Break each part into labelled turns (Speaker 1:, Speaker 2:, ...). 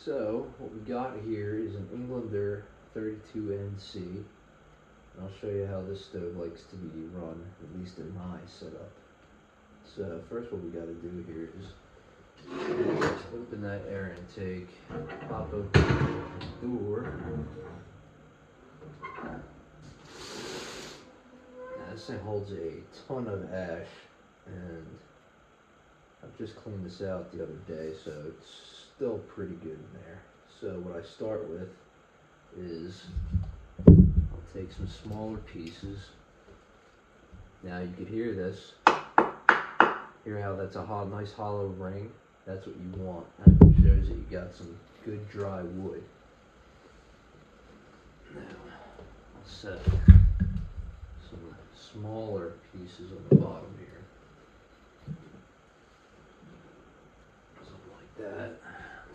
Speaker 1: So what we got here is an Englander 32NC. And I'll show you how this stove likes to be run, at least in my setup. So first what we got to do here is open that air intake, pop open the door. Now this thing holds a ton of ash, and I've just cleaned this out the other day, so it's still pretty good in there. So what I start with is I'll take some smaller pieces. Now you can hear this. Hear how that's a nice hollow ring? That's what you want. That shows that you got some good dry wood. Now I'll set some smaller pieces on the bottom here. Something like that.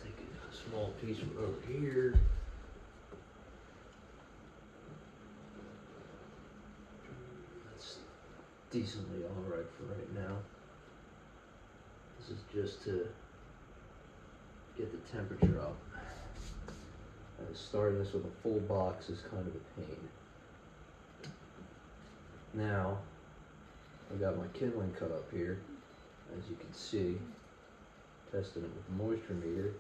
Speaker 1: Take a small piece from over here. That's decently alright for right now. This is just to get the temperature up. Starting this with a full box is kind of a pain. Now, I've got my kindling cut up here, as you can see, testing it with the moisture meter.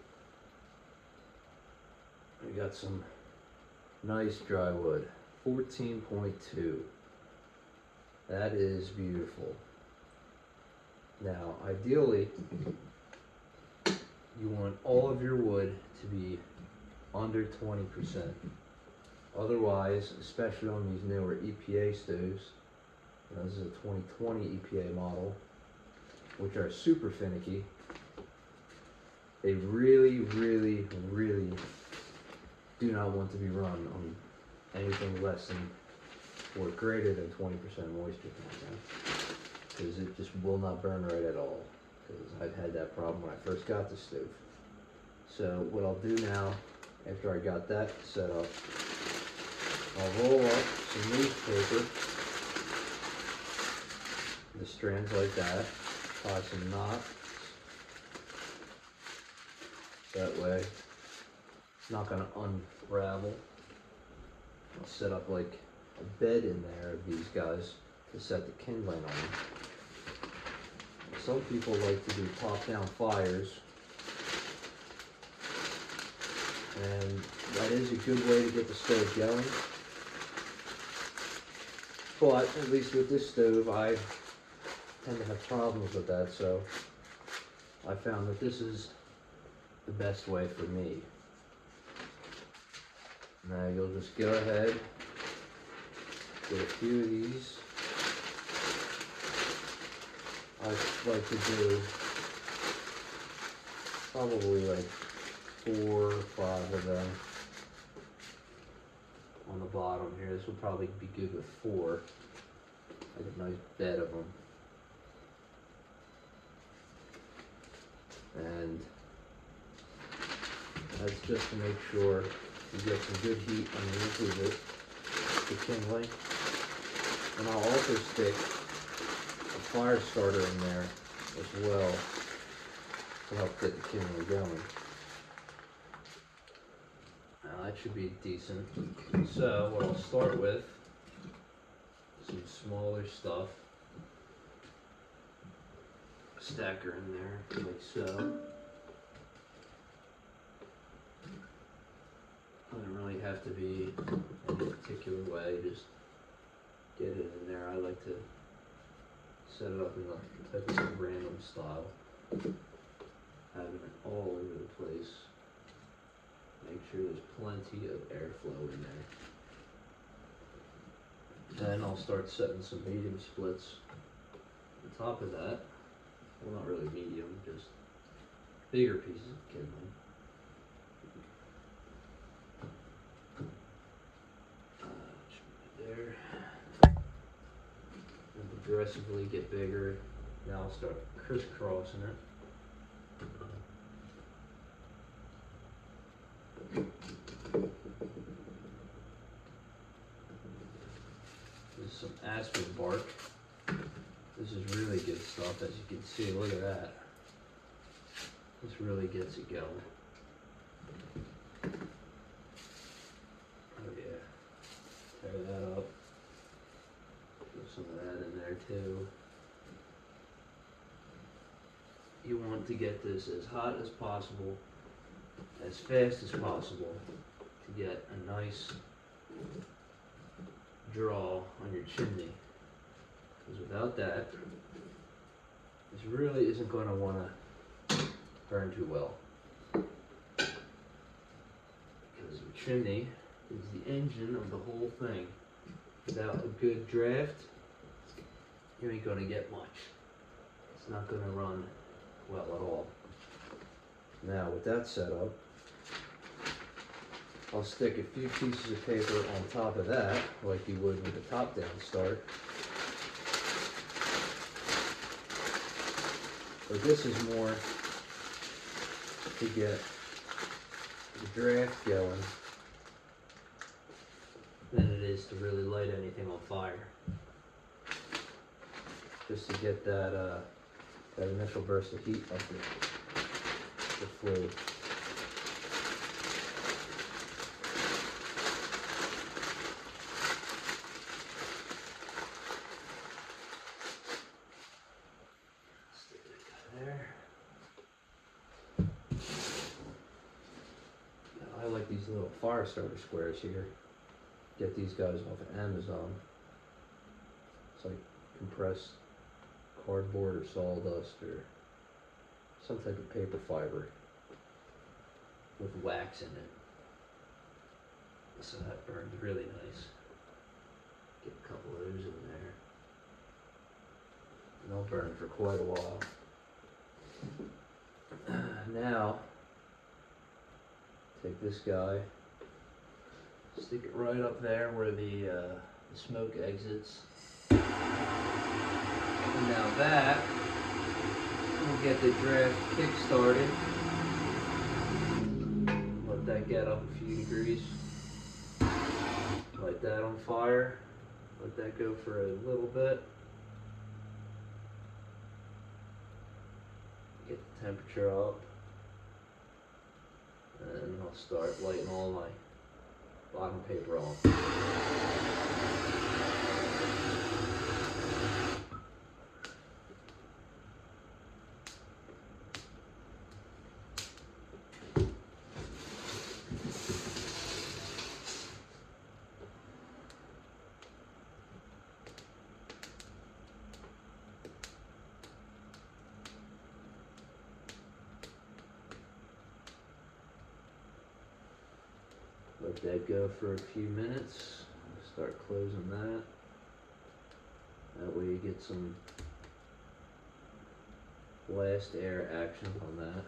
Speaker 1: We got some nice dry wood, 14.2. That is beautiful. Now, ideally, you want all of your wood to be under 20%. Otherwise, especially on these newer EPA stoves, this is a 2020 EPA model, which are super finicky. They really, really, really do not want to be run on anything less than or greater than 20% moisture content, because it just will not burn right at all. Because I've had that problem when I first got the stove. So what I'll do now, after I got that set up, I'll roll up some newspaper, the strands like that, tie some knots, That way it's not going to unravel. I'll set up like a bed in there of these guys to set the kindling on. Some people like to do top-down fires, and that is a good way to get the stove going. But at least with this stove, I tend to have problems with that, so I found that this is the best way for me. Now you'll just go ahead, get a few of these. I like to do probably like 4 or 5 of them on the bottom here. This will probably be good with 4. Like a nice bed of them. And that's just to make sure you get some good heat underneath of it, the kindling. And I'll also stick a fire starter in there as well to help get the kindling going. Now that should be decent. So what I'll start with is some smaller stuff. Stacker in there, like so. Doesn't really have to be any particular way, just get it in there. I like to set it up in a type of random style, having it all over the place. Make sure there's plenty of airflow in there. Then I'll start setting some medium splits on top of that. Well, not really medium, just bigger pieces of kindling. There. And progressively get bigger. Now I'll start crisscrossing it. This is some aspen bark. This is really good stuff, as you can see. Look at that. This really gets it going. Oh yeah. Tear that up. Put some of that in there too. You want to get this as hot as possible, as fast as possible, to get a nice draw on your chimney. Because without that, this really isn't going to want to burn too well. Because your chimney is the engine of the whole thing. Without a good draft, you ain't going to get much. It's not going to run well at all. Now with that set up, I'll stick a few pieces of paper on top of that, like you would with a top-down start. But this is more to get the draft going than it is to really light anything on fire. Just to get that that initial burst of heat up the flue. I like these little fire starter squares here. Get these guys off of Amazon. It's like compressed cardboard or sawdust or some type of paper fiber with wax in it. So that burns really nice. Get a couple of those in there. And they'll burn for quite a while. Now, take this guy, stick it right up there where the smoke exits. And now that will get the draft kick started. Let that get up a few degrees. Light that on fire. Let that go for a little bit. Get the temperature up. And I'll start lighting all my bottom paper off. Let that go for a few minutes. Start closing that. That way you get some blast air action on that.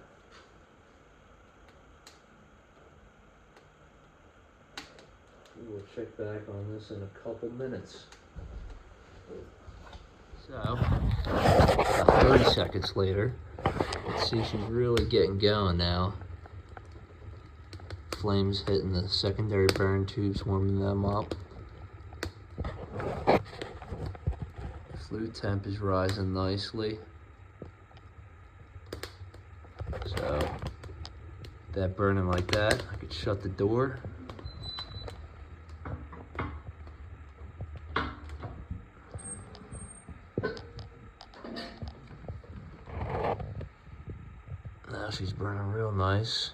Speaker 1: We'll check back on this in a couple minutes. So, about 30 seconds later, let's see she's really getting going now. Flames hitting the secondary burn tubes, warming them up. Flue temp is rising nicely. So, that burning like that, I could shut the door. Now she's burning real nice.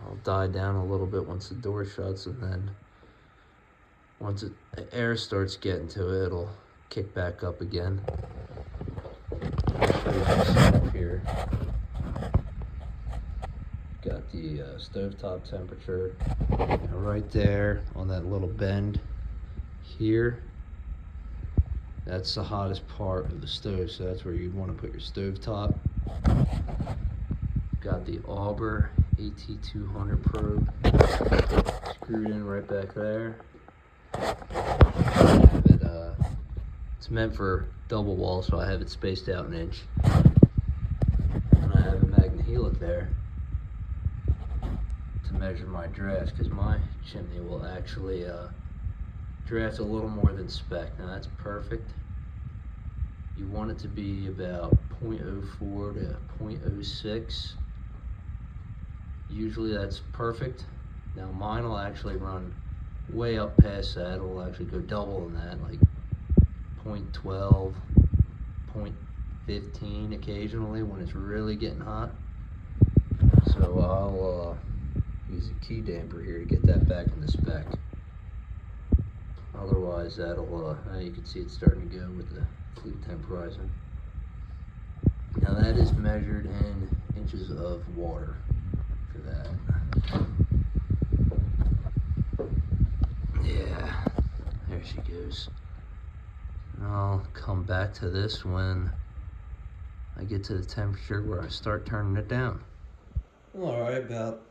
Speaker 1: I'll die down a little bit once the door shuts, and then once the air starts getting to it, it'll kick back up again. I'll show you my setup here. Got the stovetop temperature right there on that little bend here. That's the hottest part of the stove, so that's where you'd want to put your stovetop. Got the Auber AT200 probe screwed in right back there. It's meant for double wall, so I have it spaced out an inch. And I have a magnet helix there to measure my draft, because my chimney will actually draft a little more than spec. Now that's perfect. You want it to be about 0.04 to 0.06. Usually that's perfect. Now mine will actually run way up past that. It'll actually go double than that, like 0.12, 0.15 occasionally when it's really getting hot. So I'll use a key damper here to get that back in the spec. Otherwise that'll, you can see it's starting to go with the flue temp rising. Now that is measured in inches of water for that. Yeah, there she goes. And I'll come back to this when I get to the temperature where I start turning it down. Alright, about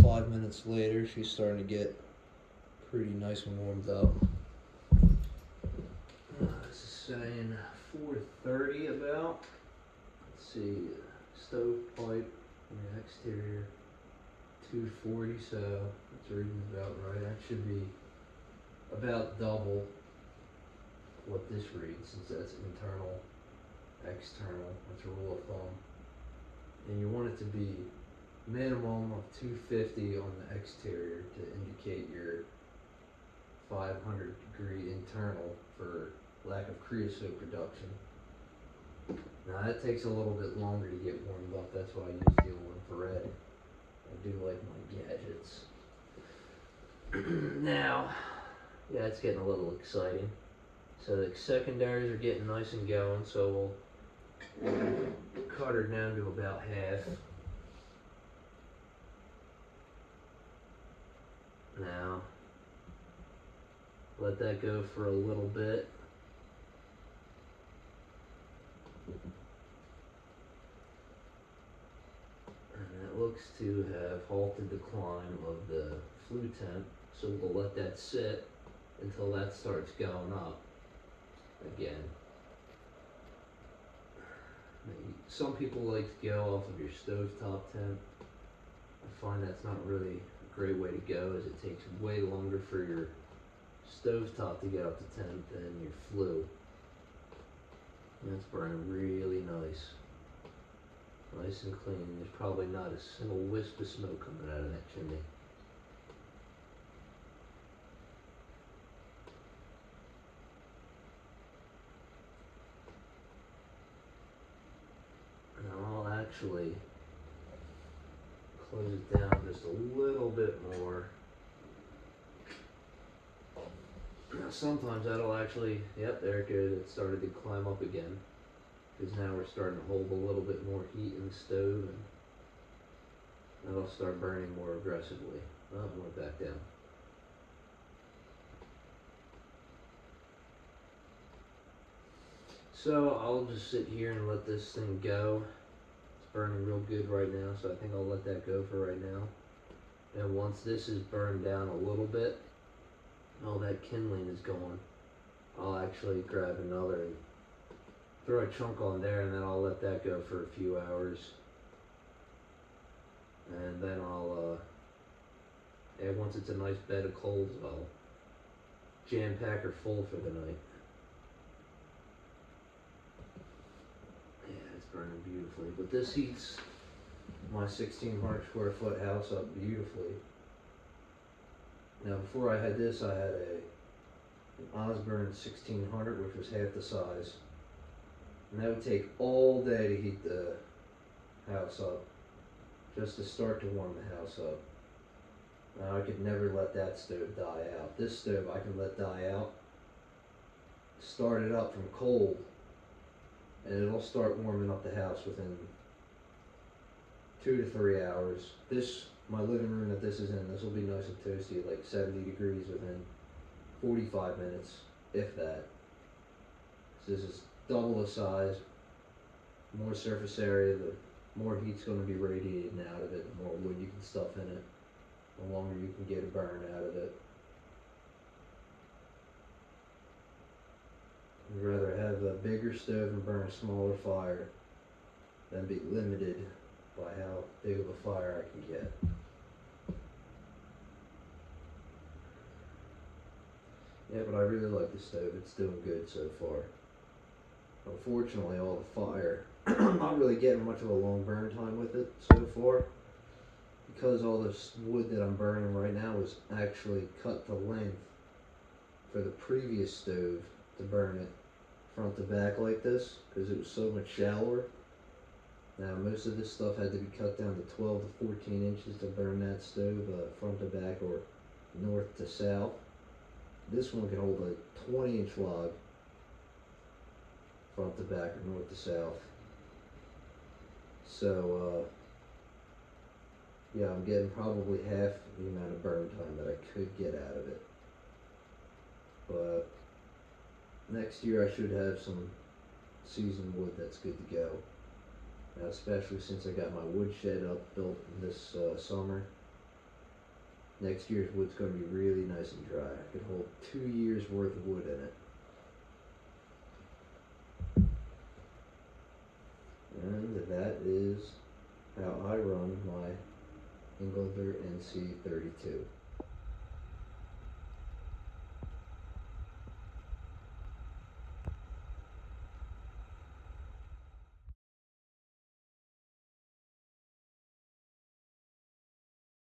Speaker 1: 5 minutes later, she's starting to get pretty nice and warmed up. This is saying 4:30 about. Let's see, stovepipe on the exterior 240, so it's reading about right. That should be about double what this reads, since that's internal, external. That's a rule of thumb. And you want it to be minimum of 250 on the exterior to indicate your 500 degree internal for lack of creosote production. Now that takes a little bit longer to get warmed up. That's why I use the old infrared. I do like my gadgets. Now, yeah, it's getting a little exciting. So the secondaries are getting nice and going, so we'll cut her down to about half. Now, let that go for a little bit. And it looks to have halted the climb of the flue temp, so we'll let that sit until that starts going up again. Some people like to go off of your stovetop temp. I find that's not really a great way to go, as it takes way longer for your stovetop to get up to temp than your flue. It's burning really nice. Nice and clean. There's probably not a single wisp of smoke coming out of that chimney. Now I'll actually close it down just a little bit more. Now sometimes that'll actually, yep, there it goes. It started to climb up again. Because now we're starting to hold a little bit more heat in the stove, and that'll start burning more aggressively. Oh, it went back down. So I'll just sit here and let this thing go. It's burning real good right now, so I think I'll let that go for right now. And once this is burned down a little bit, all that kindling is gone, I'll actually grab another and throw a chunk on there, and then I'll let that go for a few hours. And then and once it's a nice bed of coals, I'll jam pack her full for the night. Yeah, it's burning beautifully. But this heats my 1,600 square foot house up beautifully. Now before I had this, I had an Osborne 1600, which was half the size. And that would take all day to heat the house up, just to start to warm the house up. Now I could never let that stove die out. This stove I can let die out, start it up from cold, and it'll start warming up the house within 2 to 3 hours. My living room that this is in, this will be nice and toasty at like 70 degrees within 45 minutes, if that. So this is double the size, more surface area, the more heat's going to be radiating out of it, the more wood you can stuff in it, the longer you can get a burn out of it. I'd rather have a bigger stove and burn a smaller fire than be limited by how big of a fire I can get. Yeah, but I really like the stove. It's doing good so far. Unfortunately, all the fire, I'm not really getting much of a long burn time with it so far, because all this wood that I'm burning right now was actually cut to length for the previous stove to burn it front to back like this, because it was so much shallower. Now most of this stuff had to be cut down to 12 to 14 inches to burn that stove front to back or north to south. This one can hold a 20-inch log front to back or north to south. So yeah, I'm getting probably half the amount of burn time that I could get out of it. But next year I should have some seasoned wood that's good to go. Now, especially since I got my wood shed up built this summer. Next year's wood's going to be really nice and dry. I could hold 2 years worth of wood in it. And that is how I run my Englander NC32.